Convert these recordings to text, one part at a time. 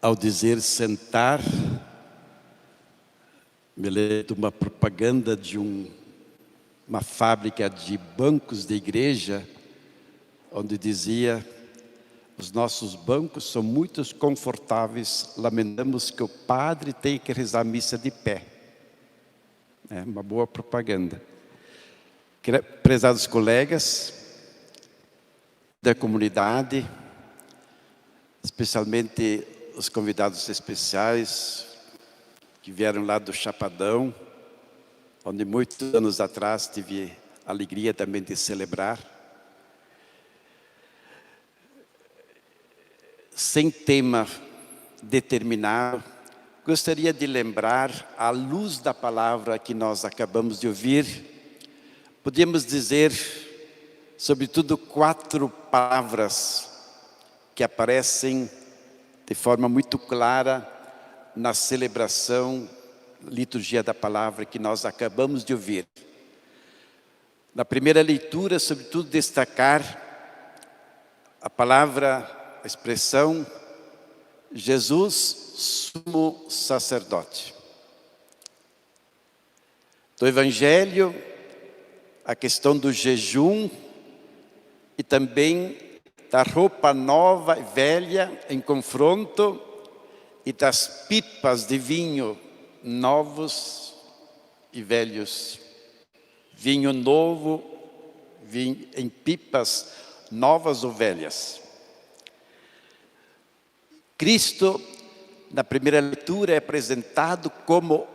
Ao dizer sentar, me lembro de uma propaganda de uma fábrica de bancos de igreja, onde dizia: os nossos bancos são muito confortáveis, lamentamos que o padre tenha que rezar a missa de pé. É uma boa propaganda. Prezados colegas da comunidade, especialmente os convidados especiais que vieram lá do Chapadão, onde muitos anos atrás tive a alegria também de celebrar. Sem tema determinado, gostaria de lembrar, à luz da palavra que nós acabamos de ouvir, podíamos dizer, sobretudo, 4 palavras que aparecem de forma muito clara na celebração, liturgia da palavra que nós acabamos de ouvir. Na primeira leitura, sobretudo, destacar a palavra, a expressão Jesus, sumo sacerdote. Do Evangelho, a questão do jejum e também da roupa nova e velha em confronto e das pipas de vinho novos e velhos. Vinho novo em pipas novas ou velhas. Cristo, na primeira leitura, é apresentado como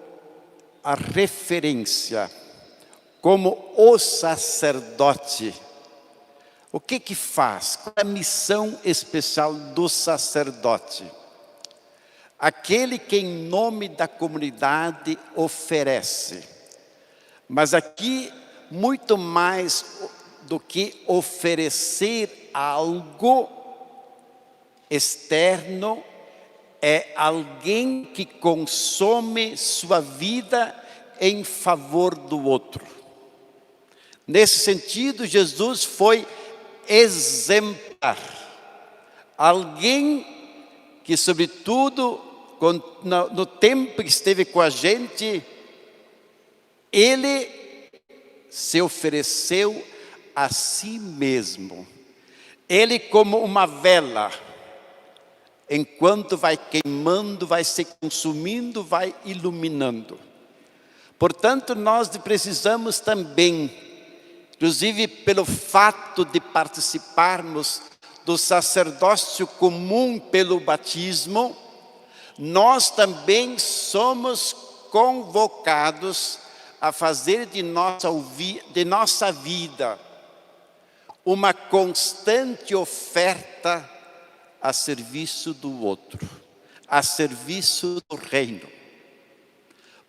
a referência, como o sacerdote. O que faz? Qual é a missão especial do sacerdote? Aquele que em nome da comunidade oferece. Mas aqui, muito mais do que oferecer algo externo, é alguém que consome sua vida em favor do outro. Nesse sentido, Jesus foi exemplar. Alguém que, sobretudo, no tempo que esteve com a gente, ele se ofereceu a si mesmo. Ele, como uma vela, enquanto vai queimando, vai se consumindo, vai iluminando. Portanto, nós precisamos também, inclusive pelo fato de participarmos do sacerdócio comum pelo batismo, nós também somos convocados a fazer de nossa vida uma constante oferta a serviço do outro, a serviço do reino.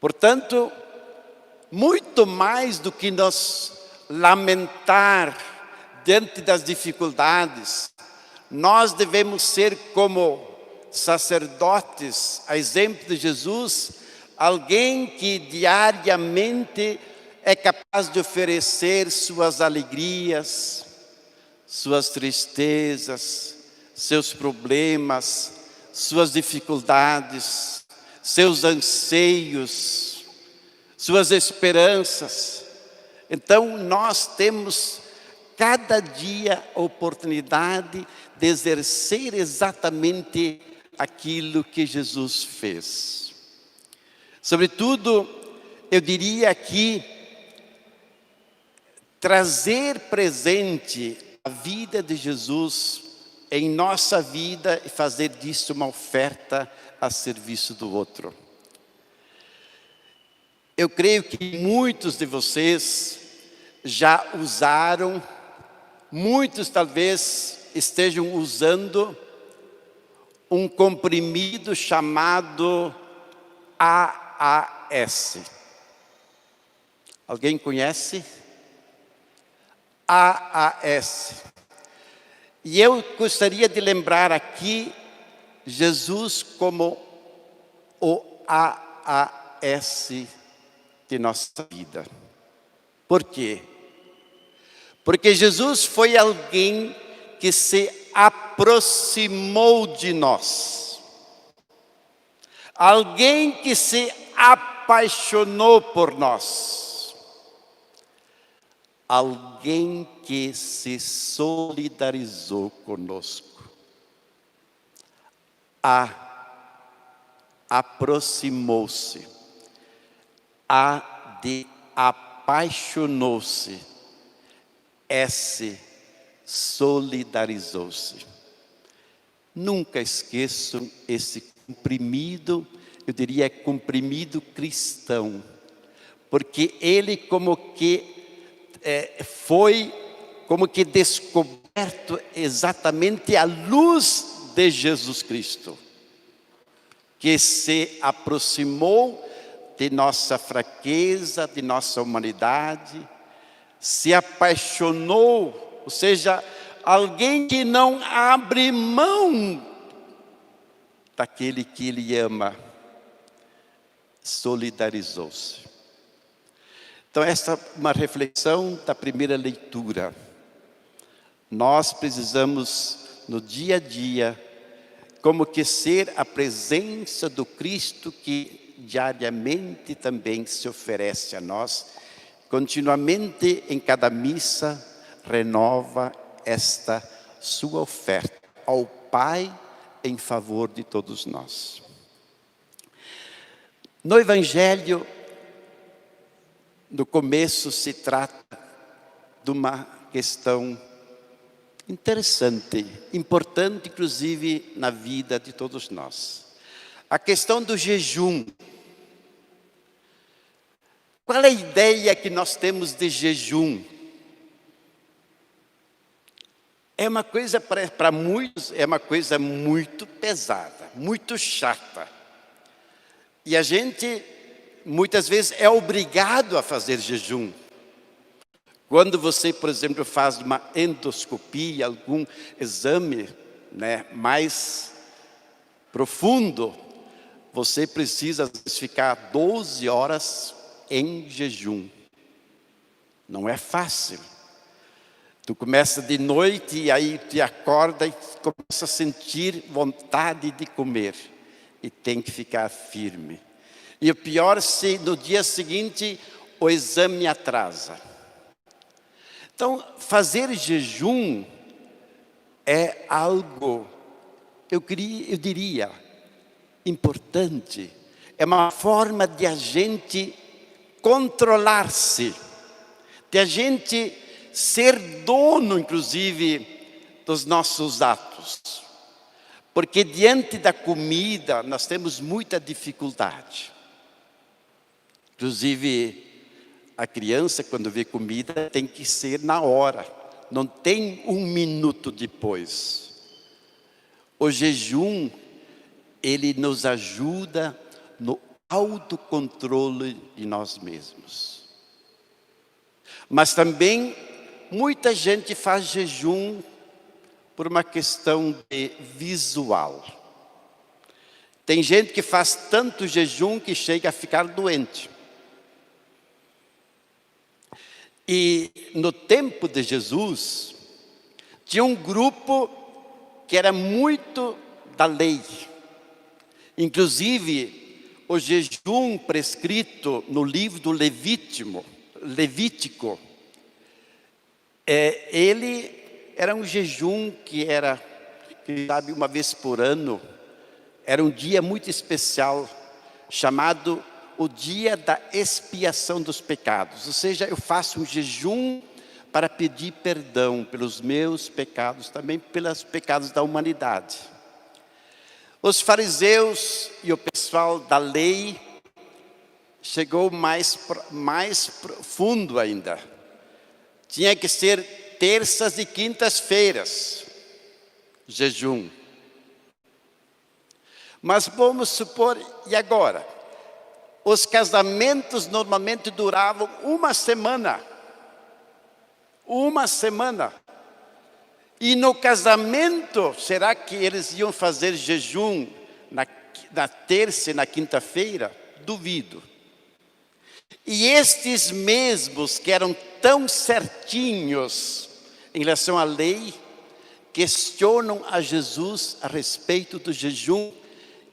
Portanto, muito mais do que nos lamentar diante das dificuldades, nós devemos ser como sacerdotes, a exemplo de Jesus, alguém que diariamente é capaz de oferecer suas alegrias, suas tristezas, seus problemas, suas dificuldades, seus anseios, suas esperanças. Então, nós temos cada dia a oportunidade de exercer exatamente aquilo que Jesus fez. Sobretudo, eu diria aqui, trazer presente a vida de Jesus em nossa vida e fazer disso uma oferta a serviço do outro. Eu creio que muitos de vocês já usaram, muitos talvez estejam usando um comprimido chamado AAS. Alguém conhece? AAS. E eu gostaria de lembrar aqui Jesus como o AAS de nossa vida. Por quê? Porque Jesus foi alguém que se aproximou de nós. alguém que se apaixonou por nós, alguém que se solidarizou conosco, aproximou-se, apaixonou-se, solidarizou-se. Nunca esqueçam esse comprimido, eu diria comprimido cristão, porque ele como que foi como que descoberto exatamente à luz de Jesus Cristo, que se aproximou de nossa fraqueza, de nossa humanidade, se apaixonou, ou seja, alguém que não abre mão daquele que ele ama, solidarizou-se. Então esta é uma reflexão da primeira leitura. Nós precisamos no dia a dia, como que ser a presença do Cristo que diariamente também se oferece a nós, continuamente em cada missa renova esta sua oferta ao Pai em favor de todos nós. No Evangelho, no começo se trata de uma questão interessante, importante inclusive na vida de todos nós. A questão do jejum. Qual é a ideia que nós temos de jejum? É uma coisa, para muitos, é uma coisa muito pesada, muito chata. E a gente, muitas vezes, é obrigado a fazer jejum. Quando você, por exemplo, faz uma endoscopia, algum exame mais profundo, você precisa às vezes, ficar 12 horas em jejum. Não é fácil. Tu começa de noite e aí te acorda e começa a sentir vontade de comer. E tem que ficar firme. E o pior se no dia seguinte o exame atrasa. Então, fazer jejum é algo, eu diria, importante. É uma forma de a gente controlar-se, de a gente ser dono, inclusive, dos nossos atos. Porque diante da comida nós temos muita dificuldade. Inclusive, a criança quando vê comida tem que ser na hora. Não tem um minuto depois. O jejum, ele nos ajuda no autocontrole de nós mesmos. Mas também, muita gente faz jejum por uma questão de visual. Tem gente que faz tanto jejum que chega a ficar doente. E no tempo de Jesus, tinha um grupo que era muito da lei. Inclusive, o jejum prescrito no livro do Levítico, ele era um jejum que era, sabe, uma vez por ano, era um dia muito especial, chamado o dia da expiação dos pecados. Ou seja, eu faço um jejum para pedir perdão pelos meus pecados, também pelos pecados da humanidade. Os fariseus e o pessoal da lei chegou mais profundo ainda. Tinha que ser terças e quintas-feiras, jejum. Mas vamos supor, e agora? Os casamentos normalmente duravam uma semana. Uma semana. E no casamento, será que eles iam fazer jejum na terça e na quinta-feira? Duvido. E estes mesmos que eram tão certinhos em relação à lei, questionam a Jesus a respeito do jejum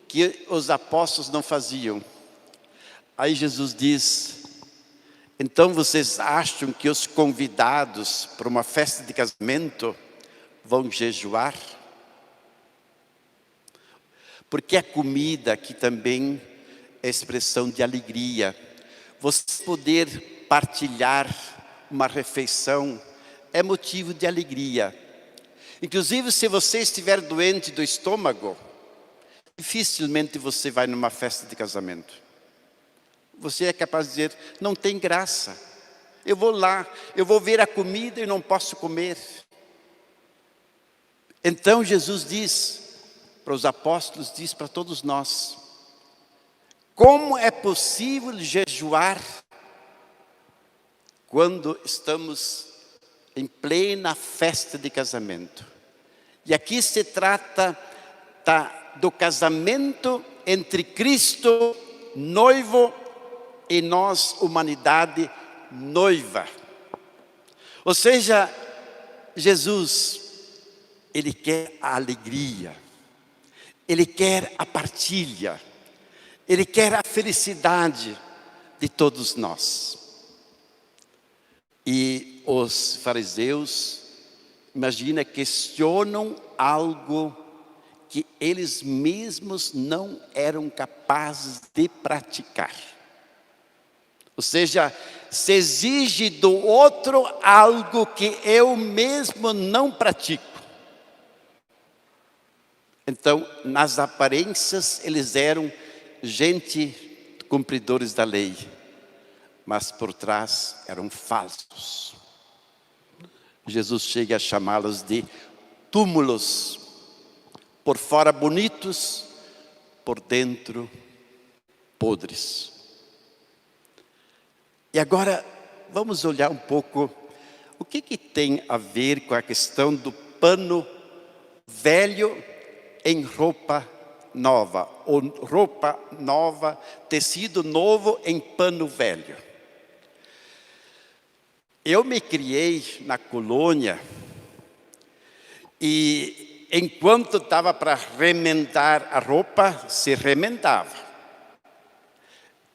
que os apóstolos não faziam. Aí Jesus diz: então vocês acham que os convidados para uma festa de casamento vão jejuar? Porque a comida aqui também é expressão de alegria. Você poder partilhar uma refeição é motivo de alegria. Inclusive, se você estiver doente do estômago, dificilmente você vai numa festa de casamento. Você é capaz de dizer: não tem graça. Eu vou lá, eu vou ver a comida e não posso comer. Então Jesus diz para os apóstolos, diz para todos nós: como é possível jejuar quando estamos em plena festa de casamento? E aqui se trata do casamento entre Cristo, noivo, e nós, humanidade, noiva. Ou seja, Jesus, Ele quer a alegria, Ele quer a partilha, Ele quer a felicidade de todos nós. E os fariseus, imagina, questionam algo que eles mesmos não eram capazes de praticar. Ou seja, se exige do outro algo que eu mesmo não pratico. Então, nas aparências, eles eram gente cumpridores da lei, mas por trás eram falsos. Jesus chega a chamá-los de túmulos, por fora bonitos, por dentro podres. E agora vamos olhar um pouco o que tem a ver com a questão do pano velho em roupa nova, ou roupa nova, tecido novo em pano velho. Eu me criei na colônia e enquanto estava para remendar a roupa, se remendava.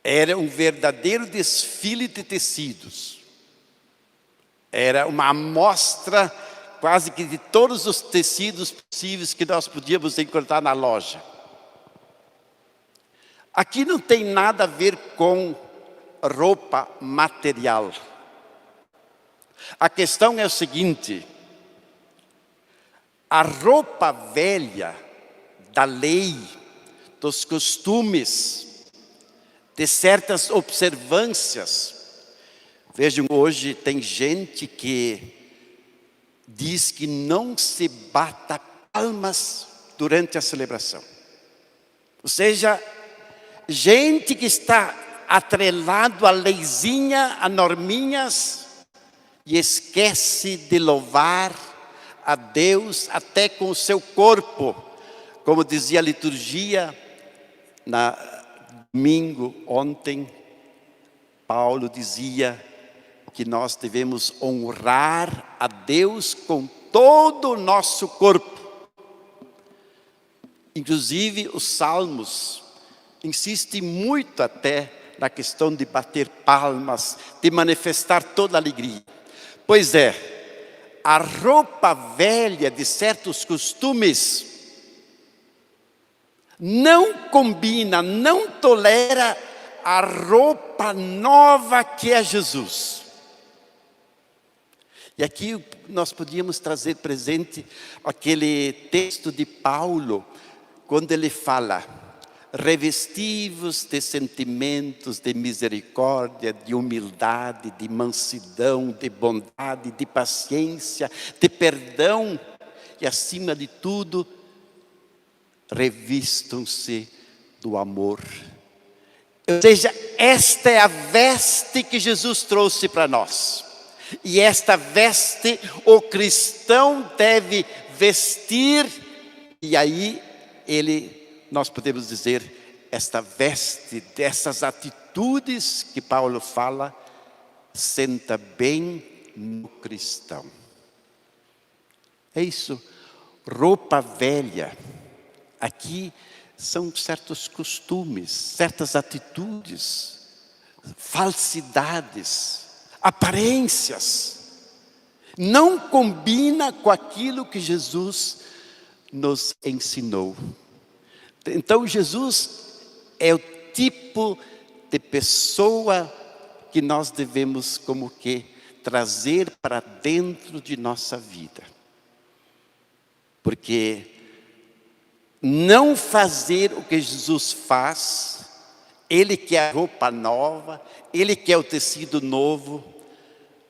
Era um verdadeiro desfile de tecidos. Era uma amostra quase que de todos os tecidos possíveis que nós podíamos encontrar na loja. Aqui não tem nada a ver com roupa material. A questão é o seguinte: a roupa velha da lei, dos costumes, de certas observâncias. Vejam, hoje tem gente que diz que não se bata palmas durante a celebração. Ou seja, gente que está atrelado a leizinha, a norminhas, e esquece de louvar a Deus até com o seu corpo. Como dizia a liturgia, na domingo, ontem, Paulo dizia que nós devemos honrar a Deus com todo o nosso corpo. Inclusive os salmos insistem muito até na questão de bater palmas, de manifestar toda a alegria. Pois é, a roupa velha de certos costumes não combina, não tolera a roupa nova que é Jesus. E aqui nós podíamos trazer presente aquele texto de Paulo, quando ele fala: revestivos de sentimentos de misericórdia, de humildade, de mansidão, de bondade, de paciência, de perdão e, acima de tudo, revistam-se do amor. Ou seja, esta é a veste que Jesus trouxe para nós. E esta veste o cristão deve vestir. E aí nós podemos dizer, esta veste dessas atitudes que Paulo fala, senta bem no cristão. É isso, roupa velha, Aqui são certos costumes, certas atitudes, falsidades, aparências. Não combina com aquilo que Jesus nos ensinou. Então Jesus é o tipo de pessoa que nós devemos como que trazer para dentro de nossa vida. Porque não fazer o que Jesus faz, Ele quer a roupa nova, Ele quer o tecido novo,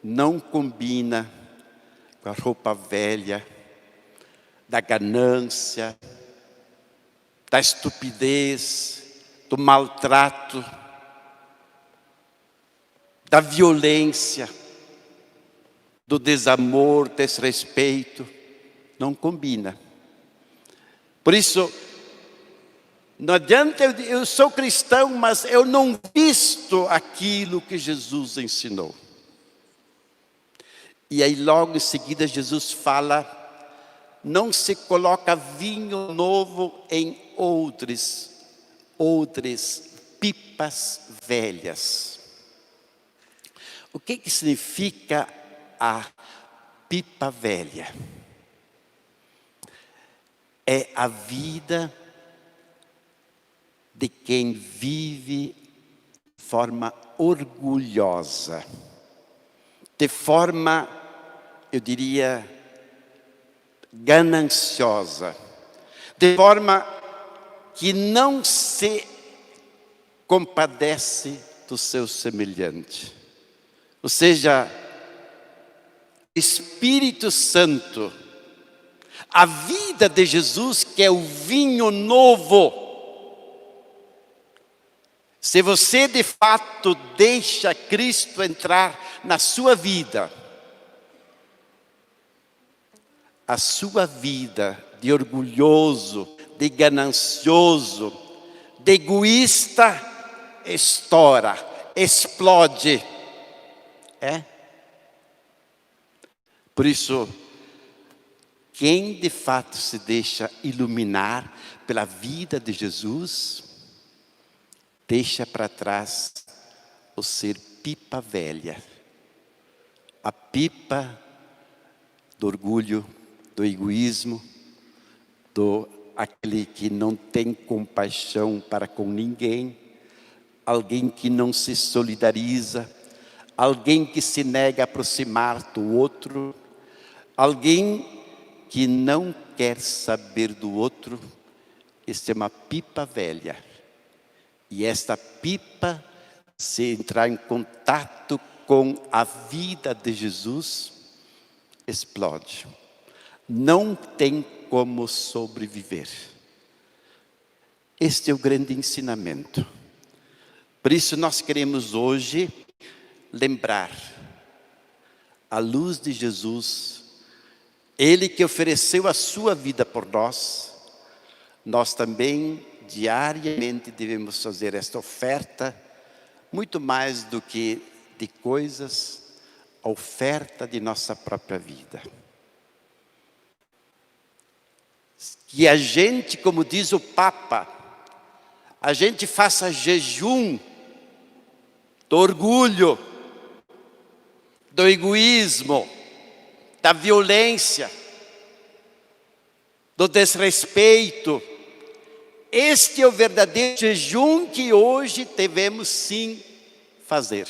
não combina com a roupa velha, da ganância, da estupidez, do maltrato, da violência, do desamor, desrespeito. Não combina. Por isso, não adianta eu sou cristão, mas eu não visto aquilo que Jesus ensinou. E aí logo em seguida Jesus fala, não se coloca vinho novo em outras pipas velhas. O que significa a pipa velha? É a vida de quem vive de forma orgulhosa, de forma, eu diria, gananciosa, de forma que não se compadece do seu semelhante. Ou seja, Espírito Santo, a vida de Jesus, que é o vinho novo. Se você de fato deixa Cristo entrar na sua vida, a sua vida de orgulhoso, de ganancioso, de egoísta, estoura, explode. Por isso, quem de fato se deixa iluminar pela vida de Jesus, deixa para trás o ser pipa velha, a pipa do orgulho, do egoísmo, do aquele que não tem compaixão para com ninguém, alguém que não se solidariza, alguém que se nega a aproximar do outro, alguém que não quer saber do outro. Esta é uma pipa velha. E esta pipa, se entrar em contato com a vida de Jesus, explode. Não tem como sobreviver. Este é o grande ensinamento. Por isso nós queremos hoje lembrar, à luz de Jesus, Ele que ofereceu a sua vida por nós, nós também diariamente devemos fazer esta oferta, muito mais do que de coisas, a oferta de nossa própria vida. Que a gente, como diz o Papa, a gente faça jejum do orgulho, do egoísmo, da violência, do desrespeito. Este é o verdadeiro jejum que hoje devemos sim fazer.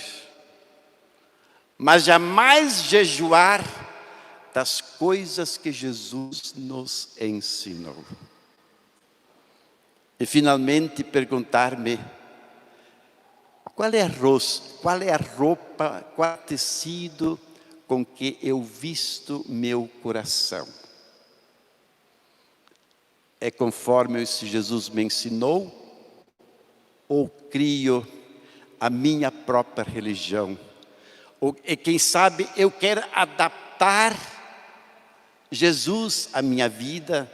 Mas jamais jejuar das coisas que Jesus nos ensinou. E finalmente perguntar-me, qual é a roupa, qual é o tecido com que eu visto meu coração? É conforme Jesus me ensinou? Ou crio a minha própria religião? E quem sabe eu quero adaptar Jesus à minha vida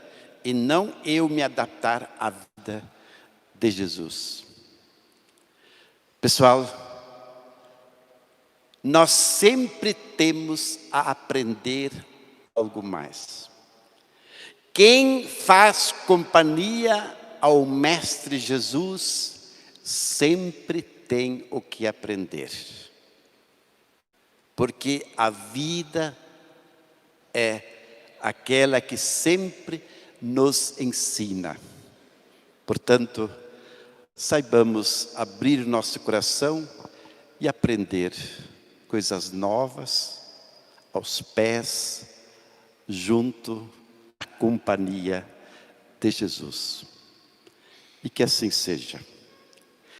e não eu me adaptar à vida de Jesus. Pessoal, nós sempre temos a aprender algo mais. Quem faz companhia ao Mestre Jesus sempre tem o que aprender. Porque a vida é aquela que sempre nos ensina. Portanto, saibamos abrir nosso coração e aprender coisas novas aos pés, junto à companhia de Jesus. E que assim seja.